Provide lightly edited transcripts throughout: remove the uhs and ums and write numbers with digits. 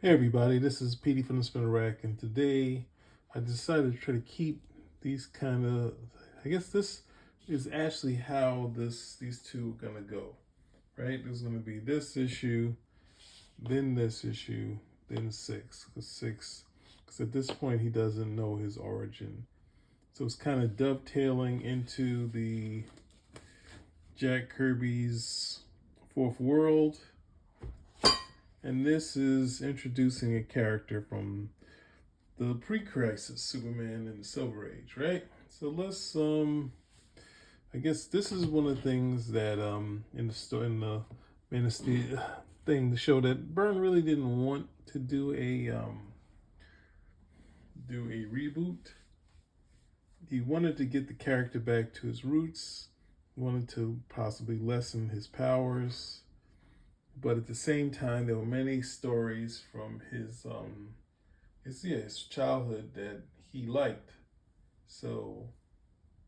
Hey everybody, this is Petey from the Spinner Rack, and today I decided to try to keep these kind of. I guess this is actually how these two are gonna go, right? There's gonna be this issue, then this issue, then because at this point he doesn't know his origin, so it's kind of dovetailing into the Jack Kirby's Fourth World, and this is introducing a character from the pre-crisis Superman in the Silver Age, right? So let's I guess this is one of the things that in the Man of Steel thing to show that Byrne really didn't want to do a reboot. He wanted to get the character back to his roots. He wanted to possibly lessen his powers, but at the same time there were many stories from his childhood that he liked. So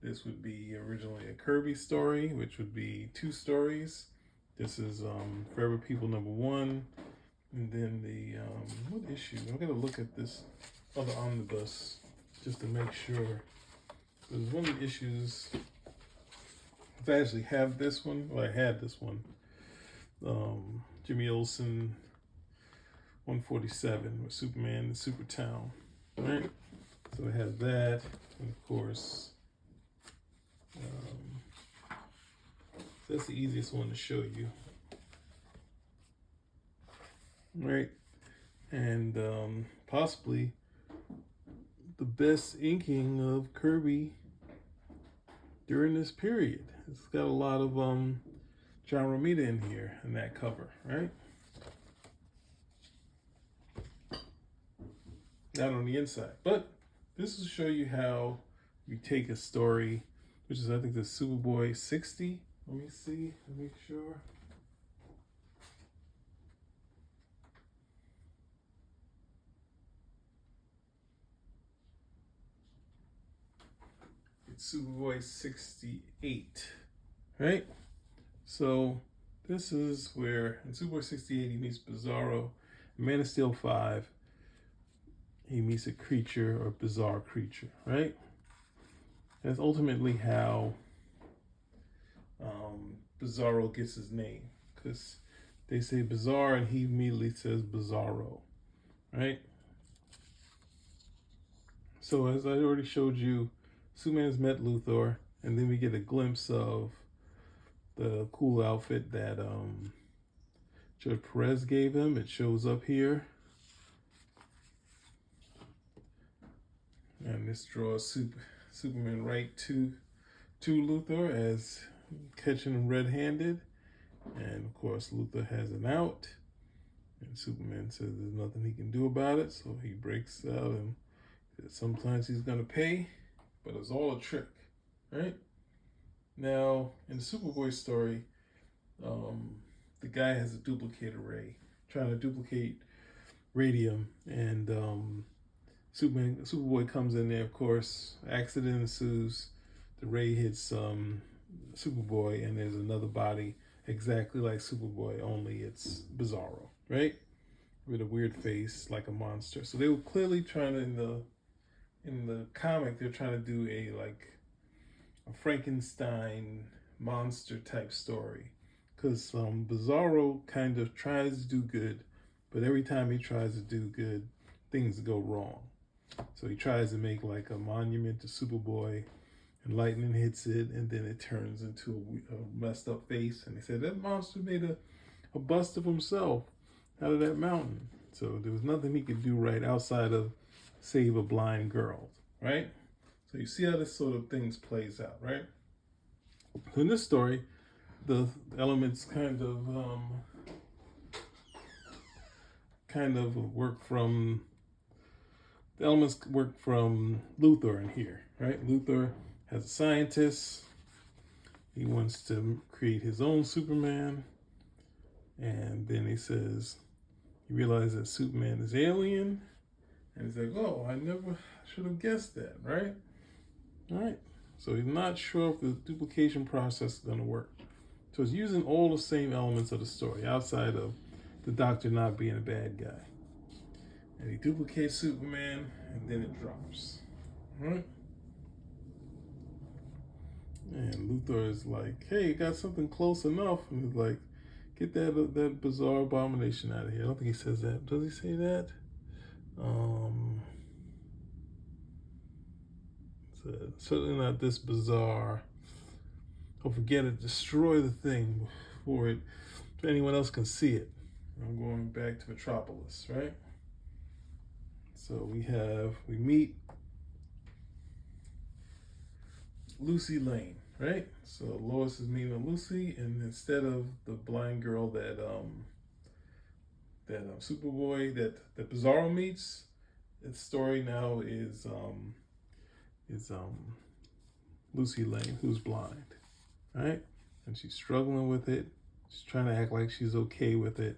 this would be originally a Kirby story, which would be two stories. This is Forever People #1, and then the what issue? I'm gonna look at this other omnibus just to make sure. There's one of the issues. If I actually have this one, well, I had this one. Jimmy Olsen 147 with Superman and Supertown, right? So I have that, and of course, that's the easiest one to show you, right? And possibly the best inking of Kirby during this period. It's got a lot of John Romita in here in that cover, right? Not on the inside, but this will show you how you take a story, which is I think the Superboy 60. Let me see, let me make sure. It's Superboy 68, right? So this is where in Superboy 68 he meets Bizarro. In Man of Steel 5, he meets a creature or bizarre creature, right? That's ultimately how Bizarro gets his name, because they say bizarre and he immediately says Bizarro, right? So as I already showed you, Superman's met Luthor, and then we get a glimpse of the cool outfit that Judge Perez gave him. It shows up here, and this draws Superman right to Luthor as catching him red-handed, and of course Luthor has an out, and Superman says there's nothing he can do about it, so he breaks out and says sometimes he's gonna pay, but it's all a trick, right? Now in the Superboy story, the guy has a duplicate array trying to duplicate radium, and Superboy comes in there. Of course, accident ensues. The ray hits Superboy, and there's another body exactly like Superboy, only it's Bizarro, right? With a weird face like a monster. So they were clearly trying to in the comic they're trying to do a Frankenstein monster type story, because Bizarro kind of tries to do good, but every time he tries to do good, things go wrong. So he tries to make like a monument to Superboy, and lightning hits it, and then it turns into a messed up face. And they said that monster made a bust of himself out of that mountain. So there was nothing he could do right outside of save a blind girl, right? So you see how this sort of things plays out, right? So in this story, the elements work from Luthor in here, right? Luthor has a scientist. He wants to create his own Superman, and then he realizes that Superman is alien, and he's like, "Oh, I never should have guessed that, right?" All right. So he's not sure if the duplication process is going to work. So it's using all the same elements of the story outside of the Doctor not being a bad guy. And he duplicates Superman, and then it drops. Right? And Luthor is like, hey, you got something close enough. And he's like, get that bizarre abomination out of here. I don't think he says that. Does he say that? Certainly not this bizarre. Don't forget it, destroy the thing before anyone else can see it. I'm going back to Metropolis, right? So we meet Lucy Lane, right? So Lois is meeting Lucy, and instead of the blind girl that Superboy that Bizarro meets, its story now is Lucy Lane, who's blind, right? And she's struggling with it. She's trying to act like she's okay with it,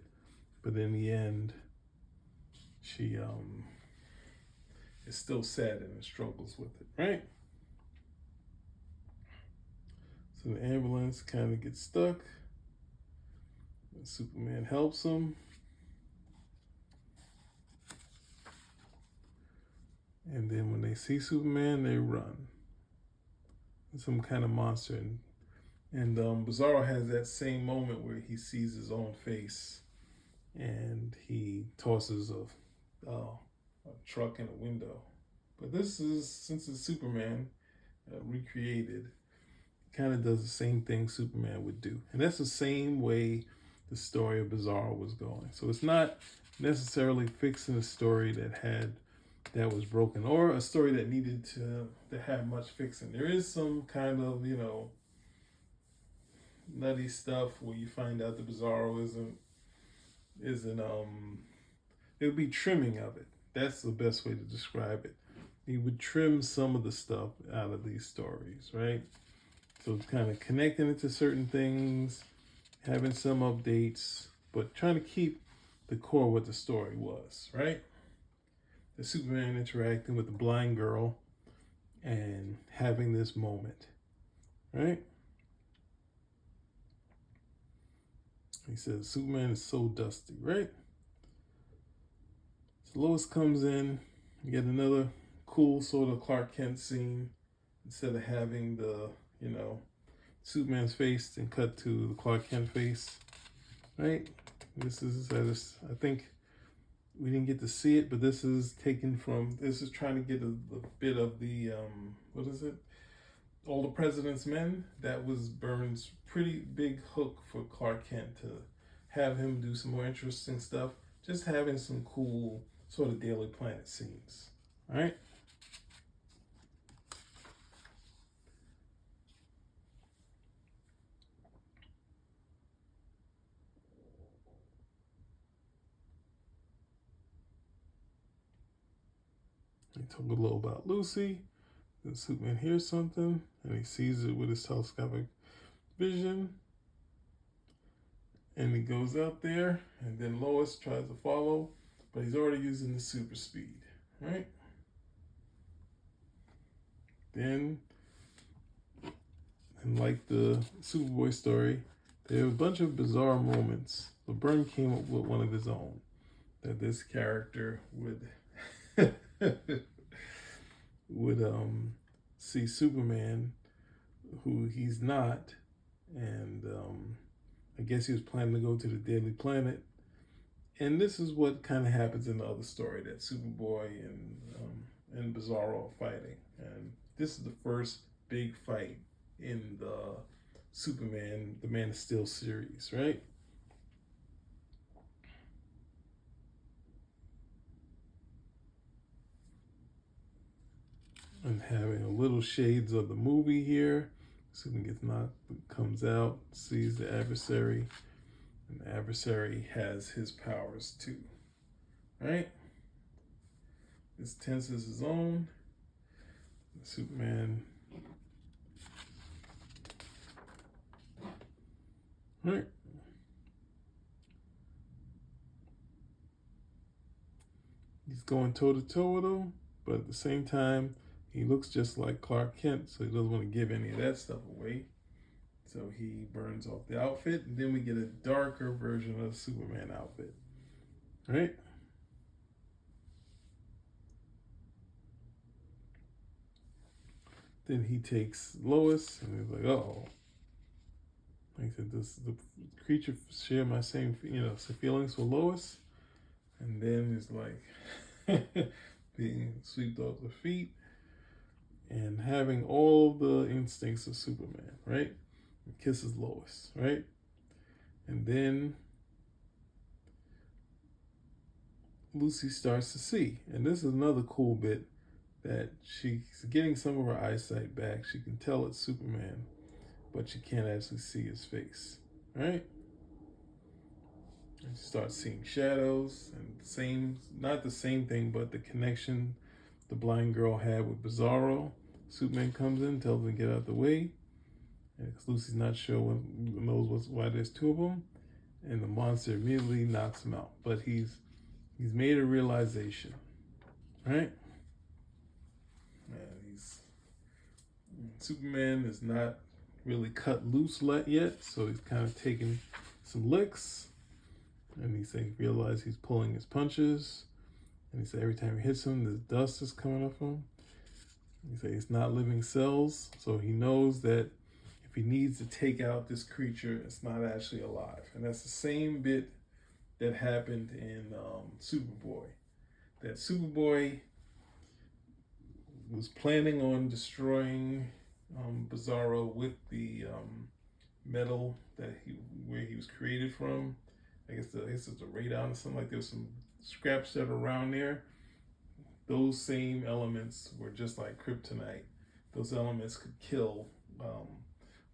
but in the end, she is still sad and struggles with it, right? So the ambulance kind of gets stuck. Superman helps him. And then when they see Superman, they run. Some kind of monster. And Bizarro has that same moment where he sees his own face and he tosses a truck in a window. But this is, since it's Superman recreated, kind of does the same thing Superman would do. And that's the same way the story of Bizarro was going. So it's not necessarily fixing a story that was broken or a story that needed to have much fixing. There is some kind of, nutty stuff where you find out the Bizarro isn't it would be trimming of it. That's the best way to describe it. He would trim some of the stuff out of these stories, right? So it's kind of connecting it to certain things, having some updates, but trying to keep the core what the story was, right? The Superman interacting with the blind girl and having this moment, right? He says, Superman is so dusty, right? So Lois comes in, you get another cool sort of Clark Kent scene. Instead of having the, Superman's face and cut to the Clark Kent face, right? This is, I think we didn't get to see it, but this is trying to get a bit of the, what is it? All the President's Men. That was Byrne's pretty big hook for Clark Kent to have him do some more interesting stuff. Just having some cool sort of Daily Planet scenes, all right? He talk a little about Lucy. Then Superman hears something, and he sees it with his telescopic vision. And he goes out there, and then Lois tries to follow, but he's already using the super speed, right? Then, and like the Superboy story, there are a bunch of bizarre moments. But Byrne came up with one of his own, that this character would see Superman, who he's not, and I guess he was planning to go to the Daily Planet. And this is what kind of happens in the other story, that Superboy and Bizarro are fighting. And this is the first big fight in the Superman, the Man of Steel series, right? And having a little shades of the movie here. Superman gets knocked, comes out, sees the adversary, and the adversary has his powers too, right? This tenses his own. Superman, right? He's going toe to toe with him, but at the same time, he looks just like Clark Kent, so he doesn't want to give any of that stuff away. So he burns off the outfit, and then we get a darker version of the Superman outfit, right? Then he takes Lois, and he's like, "Oh," like I said, "Does the creature share my same, feelings for Lois?" And then it's like being swept off the feet and having all the instincts of Superman, right? And kisses Lois, right? And then Lucy starts to see, and this is another cool bit that she's getting some of her eyesight back. She can tell it's Superman, but she can't actually see his face, right? And she starts seeing shadows and not the same thing, but the connection the blind girl had with Bizarro. Superman comes in, tells him to get out of the way, and Lucy's not sure why there's two of them, and the monster immediately knocks him out. But he's made a realization, right? And Superman is not really cut loose yet, so he's kind of taking some licks, and he realizes he's pulling his punches, and he said every time he hits him, the dust is coming off him. He said it's not living cells, so he knows that if he needs to take out this creature, it's not actually alive. And that's the same bit that happened in Superboy. That Superboy was planning on destroying Bizarro with the metal where he was created from. I guess it's a radon or something, like there was some scraps that are around there. Those same elements were just like kryptonite. Those elements could kill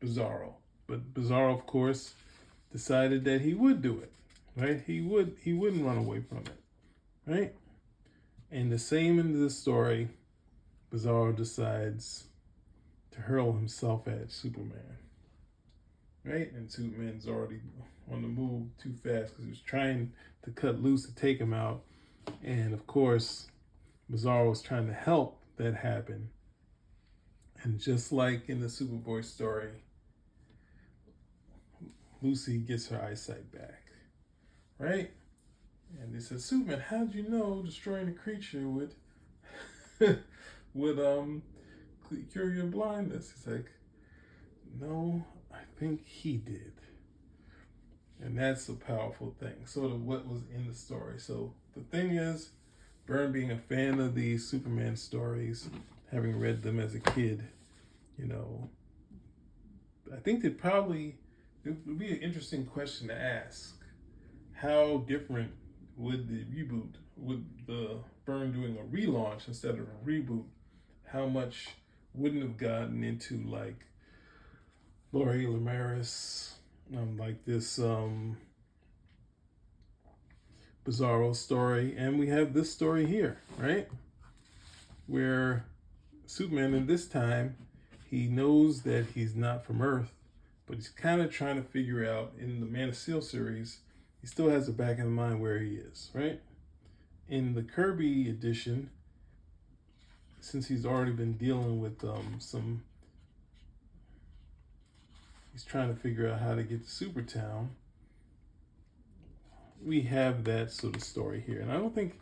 Bizarro. But Bizarro, of course, decided that he would do it. Right? He wouldn't run away from it. Right? And the same in this story, Bizarro decides to hurl himself at Superman. Right? And Superman's already on the move too fast because he was trying to cut loose to take him out. And of course, Bizarro was trying to help that happen. And just like in the Superboy story, Lucy gets her eyesight back. Right? And they said, Superman, how'd you know destroying a creature would cure your blindness? He's like, no, I think he did. And that's a powerful thing. Sort of what was in the story. So the thing is, Byrne being a fan of these Superman stories, having read them as a kid, I think it would be an interesting question to ask. How different would the Byrne doing a relaunch instead of a reboot, how much wouldn't have gotten into like Laurie Lamaris, like this Bizarro story, and we have this story here, right? Where Superman in this time, he knows that he's not from Earth, but he's kind of trying to figure out in the Man of Steel series, he still has the back of the mind where he is, right? In the Kirby edition, since he's already been dealing with he's trying to figure out how to get to Supertown. We have that sort of story here. And I don't think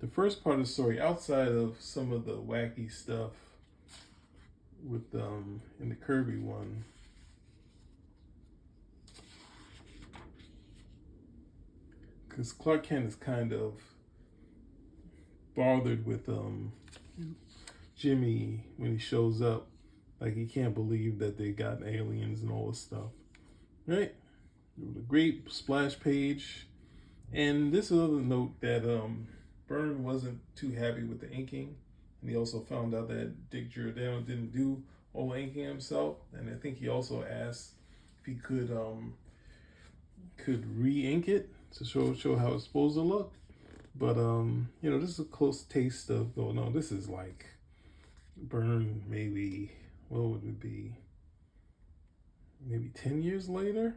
the first part of the story, outside of some of the wacky stuff with in the Kirby one, because Clark Kent is kind of bothered with Jimmy when he shows up. Like he can't believe that they got aliens and all this stuff. Right? It was a great splash page. And this is another note that Byrne wasn't too happy with the inking. And he also found out that Dick Giordano didn't do all the inking himself. And I think he also asked if he could re-ink it to show how it's supposed to look. But this is a close taste of, oh no, this is like Byrne maybe, what would it be? Maybe 10 years later?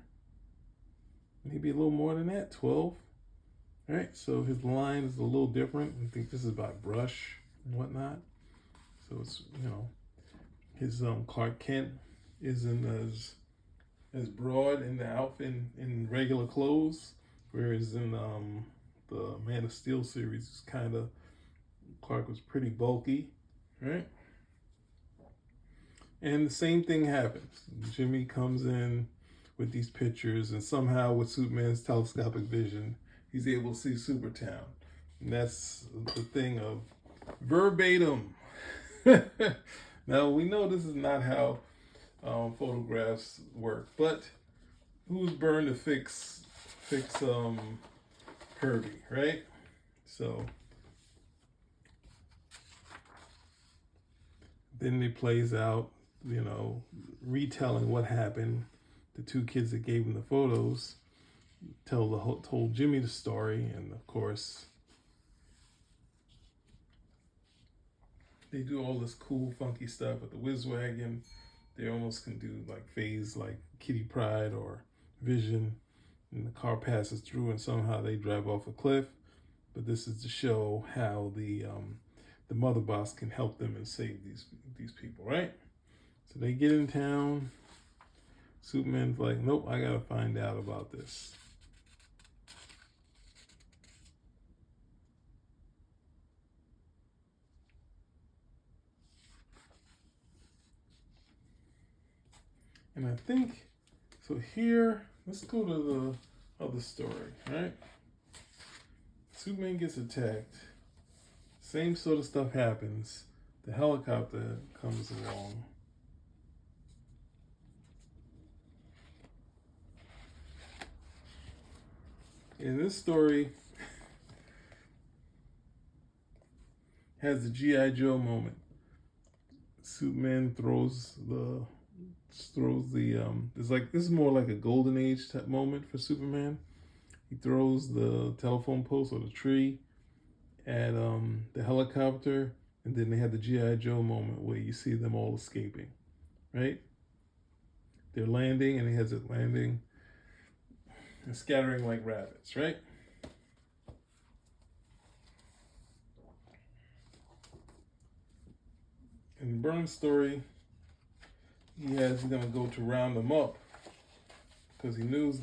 Maybe a little more than that, 12. All right, so his line is a little different. I think this is by brush and whatnot. So it's, his Clark Kent isn't as broad in the outfit in regular clothes, whereas in the Man of Steel series, it's kind of, Clark was pretty bulky, right? And the same thing happens. Jimmy comes in with these pictures, and somehow with Superman's telescopic vision, he's able to see Supertown. And that's the thing of verbatim. Now, we know this is not how photographs work, but who's Byrne to fix Kirby, right? So then it plays out, retelling what happened. The two kids that gave him the photos told Jimmy the story, and of course they do all this cool, funky stuff with the whiz wagon. They almost can do like phase, like Kitty Pryde or Vision, and the car passes through, and somehow they drive off a cliff. But this is to show how the mother boss can help them and save these people, right? So they get in town. Superman's like, nope, I gotta find out about this. And I think, so here, let's go to the other story, right? Superman gets attacked. Same sort of stuff happens. The helicopter comes along. And this story has the G.I. Joe moment. Superman throws the this is more like a golden age type moment for Superman. He throws the telephone post or the tree at the helicopter, and then they have the G.I. Joe moment where you see them all escaping, right? They're landing, and he has it landing and scattering like rabbits, right? In Byrne's story, he's gonna go to round them up because he knows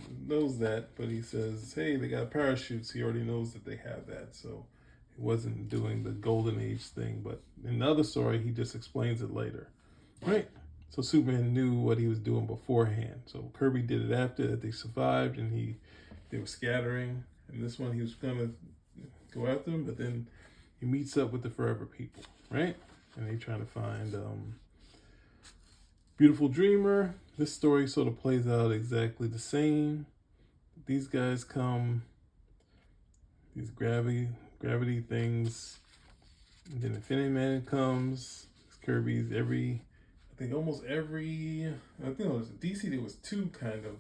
that, but he says, hey, they got parachutes. He already knows that they have that, so he wasn't doing the golden age thing. But in the other story, he just explains it later, right? So Superman knew what he was doing beforehand. So Kirby did it after that they survived, and they were scattering. And this one, he was gonna go after them, but then he meets up with the Forever People, right? And they trying to find Beautiful Dreamer. This story sort of plays out exactly the same. These guys come, these gravity things, and then Infinity Man comes. Kirby's I think it was DC, there was two kind of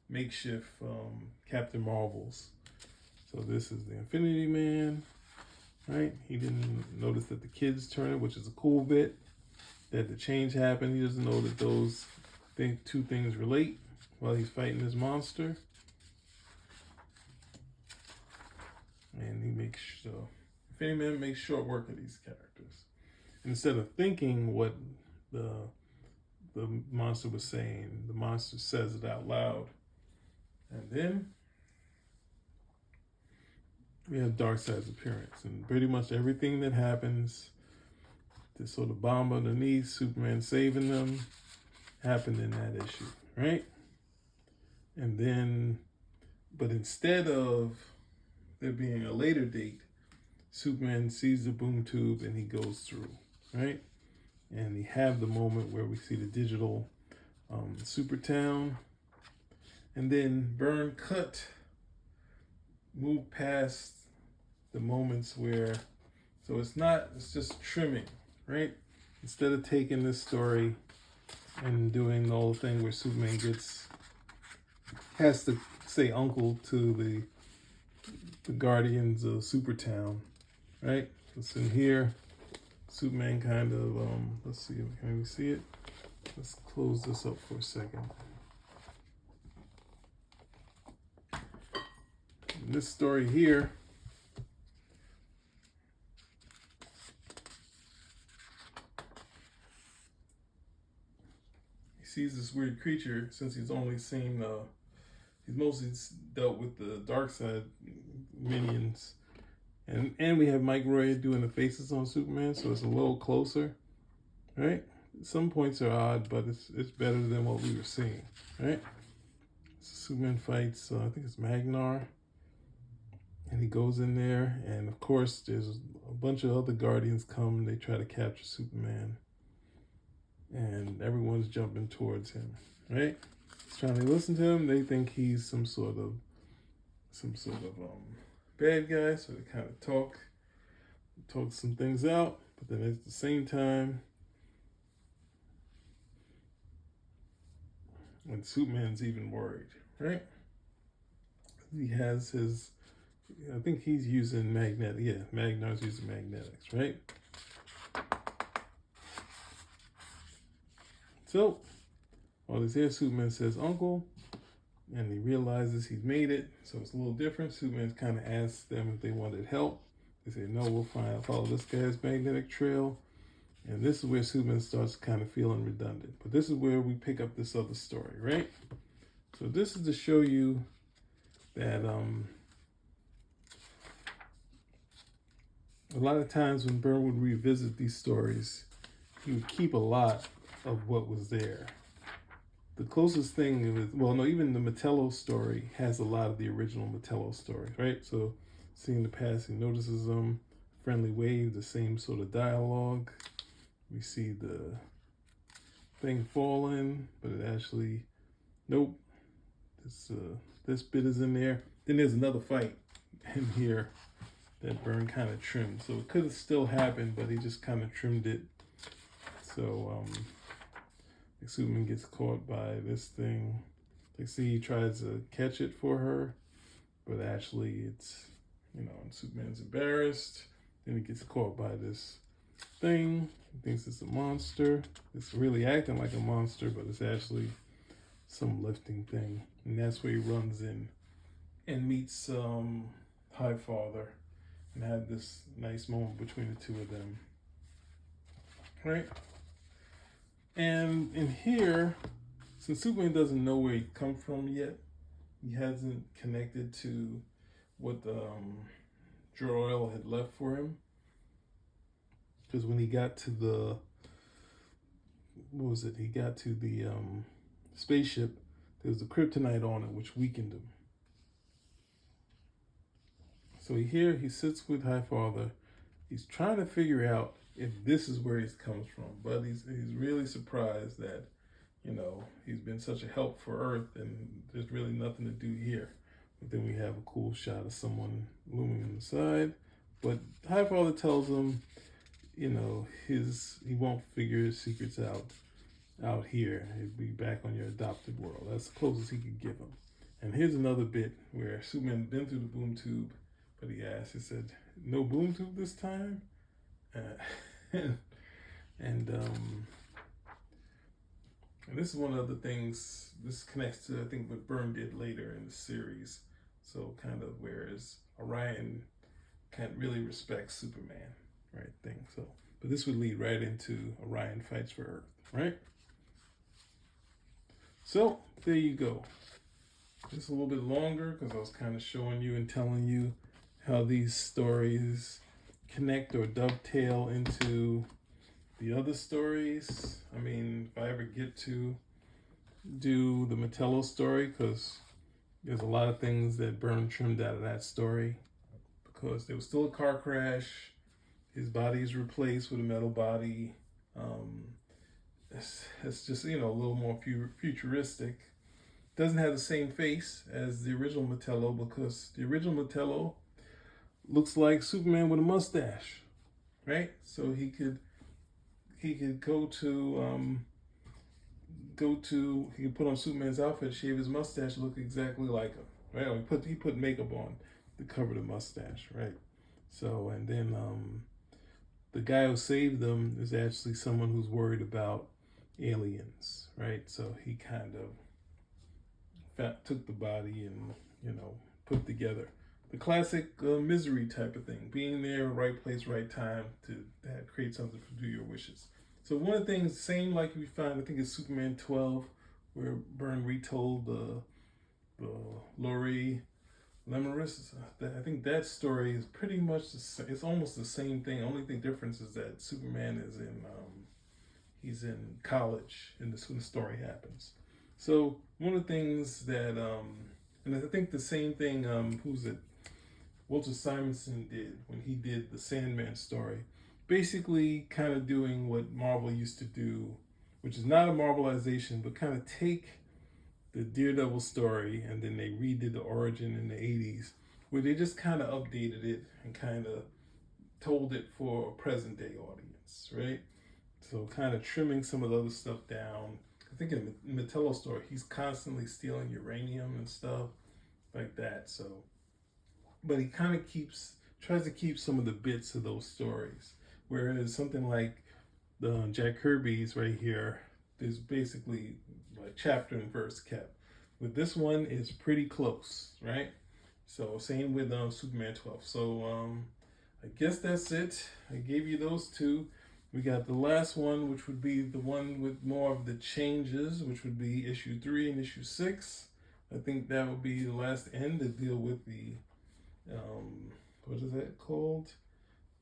makeshift Captain Marvels. So this is the Infinity Man, right? He didn't notice that the kids turn it, which is a cool bit. That the change happened. He doesn't know that those two things relate while he's fighting this monster. And Infinity Man makes short work of these characters. Instead of thinking what the monster was saying, the monster says it out loud. And then we have Darkseid's appearance, and pretty much everything that happens, this sort of bomb underneath, Superman saving them, happened in that issue, right? And then, but instead of there being a later date, Superman sees the boom tube and he goes through, right? And we have the moment where we see the digital Supertown. And then Byrne move past the moments where, so it's just trimming, right? Instead of taking this story and doing the whole thing where Superman has to say uncle to the Guardians of Supertown, right? It's in here. Superman kind of, let's see, can we see it? Let's close this up for a second. In this story here, he sees this weird creature. Since he's only seen, he's mostly dealt with the Darkseid minions. And we have Mike Roy doing the faces on Superman, so it's a little closer, right? some points are odd, but it's better than what we were seeing, right? Superman fights, I think it's Magnar, and he goes in there, and of course there's a bunch of other Guardians come. They try to capture Superman, and everyone's jumping towards him, right? He's trying to listen to him. They think he's some sort of bad guy, so they kind of talk some things out. But then at the same time, when Superman's even worried, right? He has his, I think he's using magnetic. Yeah, Magnar's using magnetics, right? So, while he's here, Superman says, "Uncle," and he realizes he's made it. So it's a little different. Superman kind of asks them if they wanted help. They say, "No, we'll follow this guy's magnetic trail." And this is where Superman starts kind of feeling redundant. But this is where we pick up this other story, right? So this is to show you that a lot of times when Byrne would revisit these stories, he would keep a lot of what was there. The closest thing was, well, no, even the Metello story has a lot of the original Metello stories, right? So seeing the past, he notices them, friendly wave, the same sort of dialogue. We see the thing falling, but it actually, nope, this bit is in there. Then there's another fight in here that Byrne kind of trimmed. So it could have still happened, but he just kind of trimmed it. So Superman gets caught by this thing. They see he tries to catch it for her, but actually it's, and Superman's embarrassed. Then he gets caught by this thing. He thinks it's a monster. It's really acting like a monster, but it's actually some lifting thing. And that's where he runs in and meets Highfather and had this nice moment between the two of them. Right? And in here, since Superman doesn't know where he come from yet, he hasn't connected to what Jor-El had left for him. Because when he got to the, he got to the spaceship, there was a kryptonite on it, which weakened him. So here he sits with Highfather. He's trying to figure out if this is where he comes from, but he's really surprised that, he's been such a help for Earth, and there's really nothing to do here. But then we have a cool shot of someone looming on the side. But Highfather tells him, he won't figure his secrets out here. He'd be back on your adopted world. That's the closest he could give him. And here's another bit where Superman been through the boom tube, but he said, "No boom tube this time?" And this is one of the things, this connects to, I think, what Byrne did later in the series. So kind of whereas Orion can't really respect Superman, right, thing. So, but this would lead right into Orion fights for Earth, right? So there you go. Just a little bit longer because I was kind of showing you and telling you how these stories connect or dovetail into the other stories. I mean, if I ever get to do the Metello story, because there's a lot of things that Byrne trimmed out of that story, because there was still a car crash. His body is replaced with a metal body. It's just, a little more futuristic. Doesn't have the same face as the original Metello, because the original Metello looks like Superman with a mustache, right? So he could go to he could put on Superman's outfit, shave his mustache, look exactly like him, right? He put makeup on to cover the mustache, right? So, and then the guy who saved them is actually someone who's worried about aliens, right? So he kind of took the body and put together the classic misery type of thing, being there, right place, right time to create something to do your wishes. So one of the things, same like we find, I think it's Superman 12, where Byrne retold the Laurie Lemeris. I think that story is pretty much it's almost the same thing. Only thing difference is that Superman is in he's in college, and this when the story happens. So one of the things that, and I think the same thing, who's it? Walter Simonson did when he did the Sandman story, basically kind of doing what Marvel used to do, which is not a Marvelization, but kind of take the Daredevil story and then they redid the origin in the 80s, where they just kind of updated it and kind of told it for a present day audience, right? So kind of trimming some of the other stuff down. I think in the Metello story, he's constantly stealing uranium and stuff like that. So, but he kind of tries to keep some of the bits of those stories. Whereas something like the Jack Kirby's right here, there's basically like chapter and verse kept. With this one, it's pretty close, right? So same with Superman 12. So I guess that's it. I gave you those two. We got the last one, which would be the one with more of the changes, which would be issue 3 and issue 6. I think that would be the last end to deal with the, what is that called?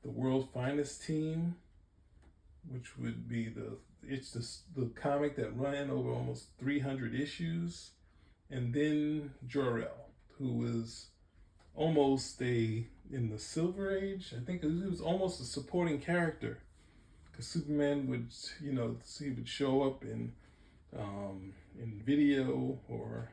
The World's Finest Team, which would be the comic that ran over almost 300 issues. And then Jor-El, who was almost in the Silver Age. I think he was almost a supporting character, because Superman would, he would show up in video or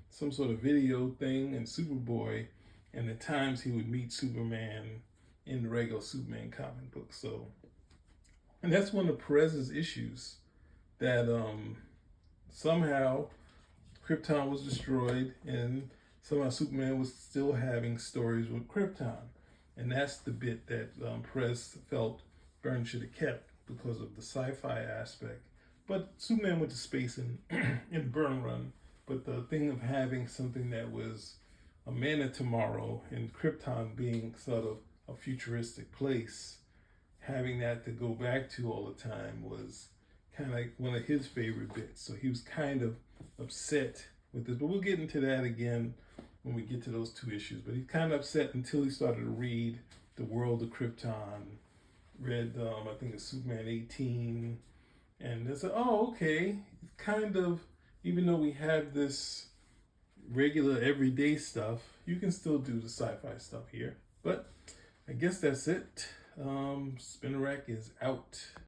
some sort of video thing, and Superboy, and at times he would meet Superman in the regular Superman comic book. So, and that's one of Perez's issues, that somehow Krypton was destroyed and somehow Superman was still having stories with Krypton. And that's the bit that Perez felt Byrne should have kept because of the sci-fi aspect. But Superman went to space in Byrne run. But the thing of having something that was a man of tomorrow and Krypton being sort of a futuristic place, having that to go back to all the time was kind of like one of his favorite bits. So he was kind of upset with this. But we'll get into that again when we get to those two issues. But he's kind of upset until he started to read The World of Krypton, read, I think it's Superman 18, and they said, oh, okay, it's kind of, even though we have this regular everyday stuff, you can still do the sci-fi stuff here. But I guess that's it. Spinner Rack is out.